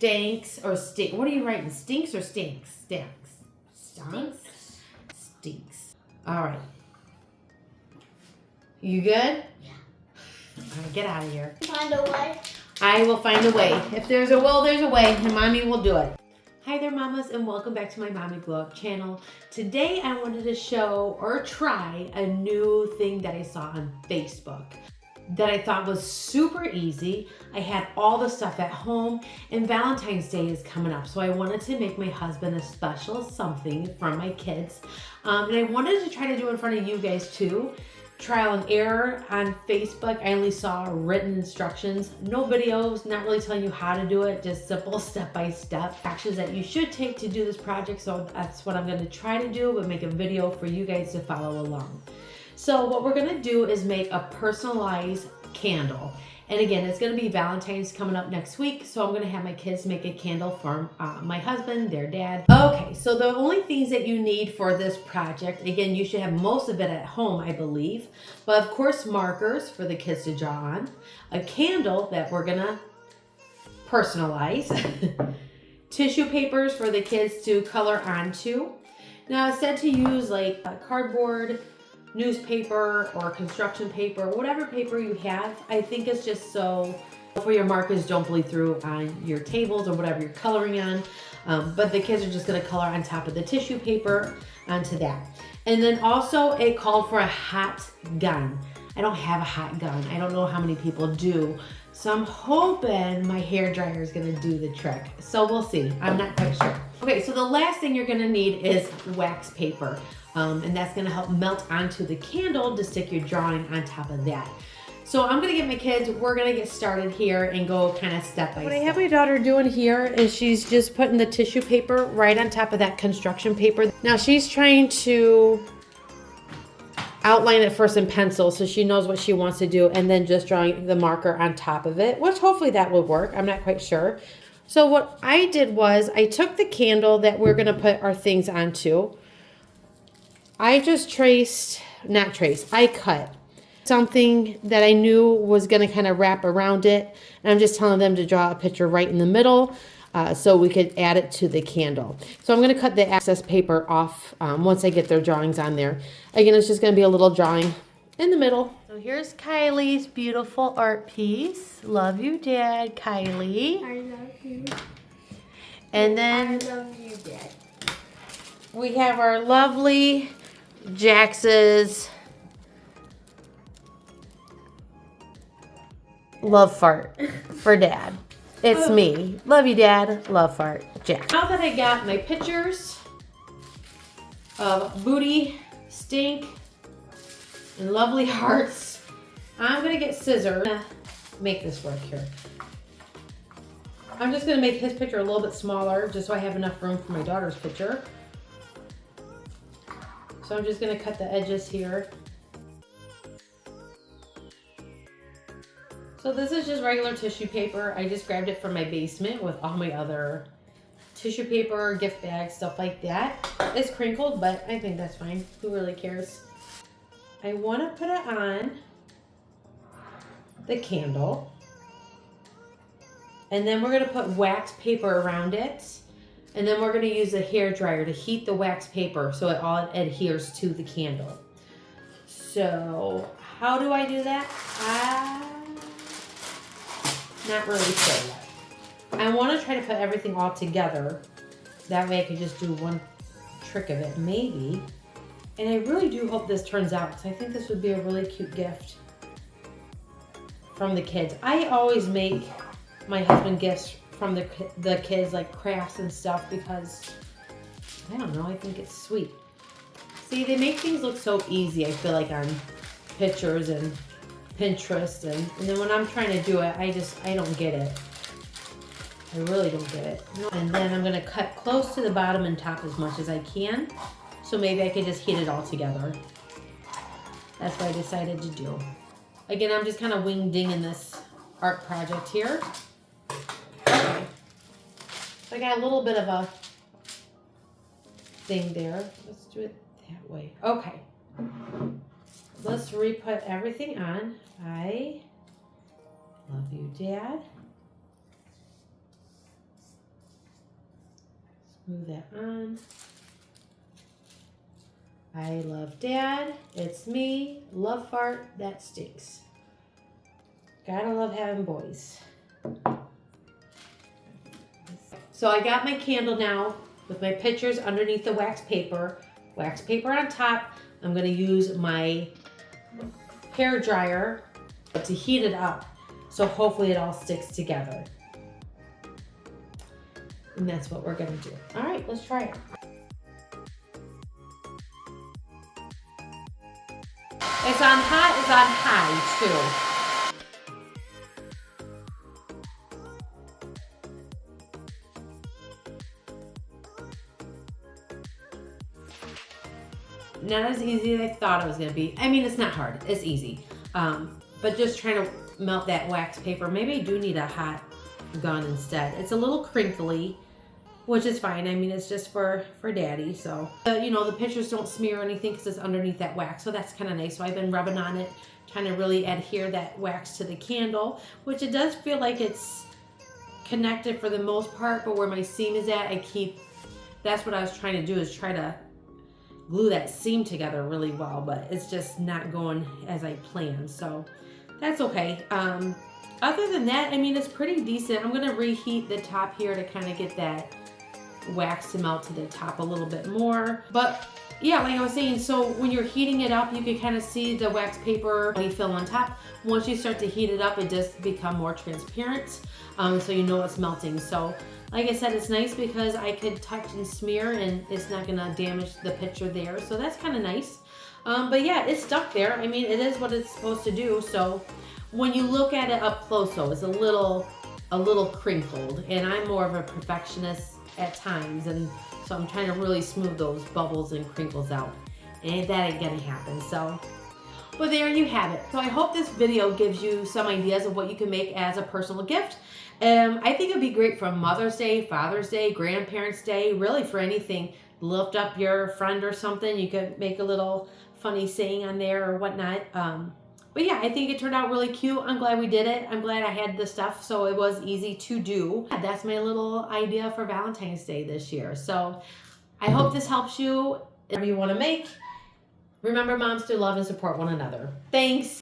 stinks or stink. What are you writing? Stinks or stinks? Stinks. Stinks. Stinks. All right. You good? Yeah. All right, get out of here. Find a way. I will find a way. If there's a will, there's a way, and Mommy will do it. Hi there, mamas, and welcome back to my Mommy Glow Up channel. Today, I wanted to show or try a new thing that I saw on Facebook that I thought was super easy. I had all the stuff at home, and Valentine's Day is coming up, so I wanted to make my husband a special something from my kids, and I wanted to try to do it in front of you guys too. Trial and error on Facebook. I only saw written instructions, no videos, not really telling you how to do it, just simple step-by-step actions that you should take to do this project. So that's what I'm going to try to do, but make a video for you guys to follow along. So what we're going to do is make a personalized candle. And again, it's going to be Valentine's coming up next week. So I'm going to have my kids make a candle for my husband, their dad. Okay, so the only things that you need for this project, again, you should have most of it at home, I believe. But of course, markers for the kids to draw on. A candle that we're going to personalize. Tissue papers for the kids to color onto. Now, it's said to use like cardboard, newspaper or construction paper, whatever paper you have. I think it's just so for your markers don't bleed through on your tables or whatever you're coloring on. But the kids are just going to color on top of the tissue paper onto that. And then also it called for a hot gun. I don't have a hot gun. I don't know how many people do. So I'm hoping my hair dryer is going to do the trick. So we'll see. I'm not quite sure. Okay, so the last thing you're going to need is wax paper. And that's going to help melt onto the candle to stick your drawing on top of that. So I'm going to get my kids, we're going to get started here and go kind of step by step. What I have my daughter doing here is she's just putting the tissue paper right on top of that construction paper. Now she's trying to outline it first in pencil so she knows what she wants to do, and then just drawing the marker on top of it, which hopefully that will work. I'm not quite sure. So what I did was I took the candle that we're going to put our things onto. I just I cut something that I knew was going to kind of wrap around it. And I'm just telling them to draw a picture right in the middle so we could add it to the candle. So I'm going to cut the excess paper off once I get their drawings on there. Again, it's just going to be a little drawing in the middle. So here's Kylie's beautiful art piece. Love you, Dad, Kylie. I love you. And then I love you, Dad. We have our lovely Jax's love fart for Dad. It's me. Love you, Dad. Love fart, Jax. Now that I got my pictures of booty, stink, and lovely hearts, I'm going to get scissors to make this work here. I'm just going to make his picture a little bit smaller just so I have enough room for my daughter's picture. So I'm just going to cut the edges here. So this is just regular tissue paper. I just grabbed it from my basement with all my other tissue paper, gift bags, stuff like that. It's crinkled, but I think that's fine. Who really cares? I want to put it on the candle. And then we're going to put wax paper around it. And then we're going to use a hair dryer to heat the wax paper so it all adheres to the candle. So how do I do that? Not really sure yet. I want to try to put everything all together. That way I could just do one trick of it, maybe. And I really do hope this turns out, because I think this would be a really cute gift from the kids. I always make my husband gifts from the kids, like crafts and stuff, because I don't know, I think it's sweet. See, they make things look so easy, I feel like, on pictures and Pinterest, and then when I'm trying to do it, I don't get it. I really don't get it. And then I'm going to cut close to the bottom and top as much as I can, so maybe I could just heat it all together. That's what I decided to do. Again, I'm just kind of wing-dinging this art project here. Okay. So I got a little bit of a thing there. Let's do it that way. Okay. Let's re-put everything on. I love you, Dad. Move that on. I love Dad. It's me. Love fart. That stinks. Gotta love having boys. So I got my candle now with my pictures underneath the wax paper on top. I'm gonna use my hair dryer to heat it up. So hopefully it all sticks together. And that's what we're gonna do. All right, let's try it. It's on hot, it's on high too. Not as easy as I thought it was gonna be. I mean, it's not hard, it's easy. But just trying to melt that wax paper. Maybe I do need a hot gun instead. It's a little crinkly, which is fine. I mean, it's just for Daddy. So, you know, the pictures don't smear or anything because it's underneath that wax. So that's kind of nice. So I've been rubbing on it, trying to really adhere that wax to the candle, which it does feel like it's connected for the most part. But where my seam is at, that's what I was trying to do, is try to glue that seam together really well. But it's just not going as I planned. So that's okay. Other than that, I mean, it's pretty decent. I'm going to reheat the top here to kind of get that wax to melt to the top a little bit more. But yeah, like I was saying, so when you're heating it up, you can kind of see the wax paper fill on top. Once you start to heat it up, it does become more transparent. So you know it's melting. So like I said, it's nice because I could touch and smear and it's not going to damage the picture there. So that's kind of nice. But yeah, it's stuck there. I mean, it is what it's supposed to do. So when you look at it up close, though, it's a little crinkled, and I'm more of a perfectionist at times, and so I'm trying to really smooth those bubbles and crinkles out, and that ain't gonna happen. So, but there you have it. So I hope this video gives you some ideas of what you can make as a personal gift. I think it'd be great for Mother's Day, Father's Day, Grandparents' Day, really for anything. Lift up your friend or something. You could make a little funny saying on there or whatnot. But yeah, I think it turned out really cute. I'm glad we did it. I'm glad I had the stuff, so it was easy to do. That's my little idea for Valentine's Day this year. So I hope this helps you. Whatever you want to make, remember, moms, to love and support one another. Thanks.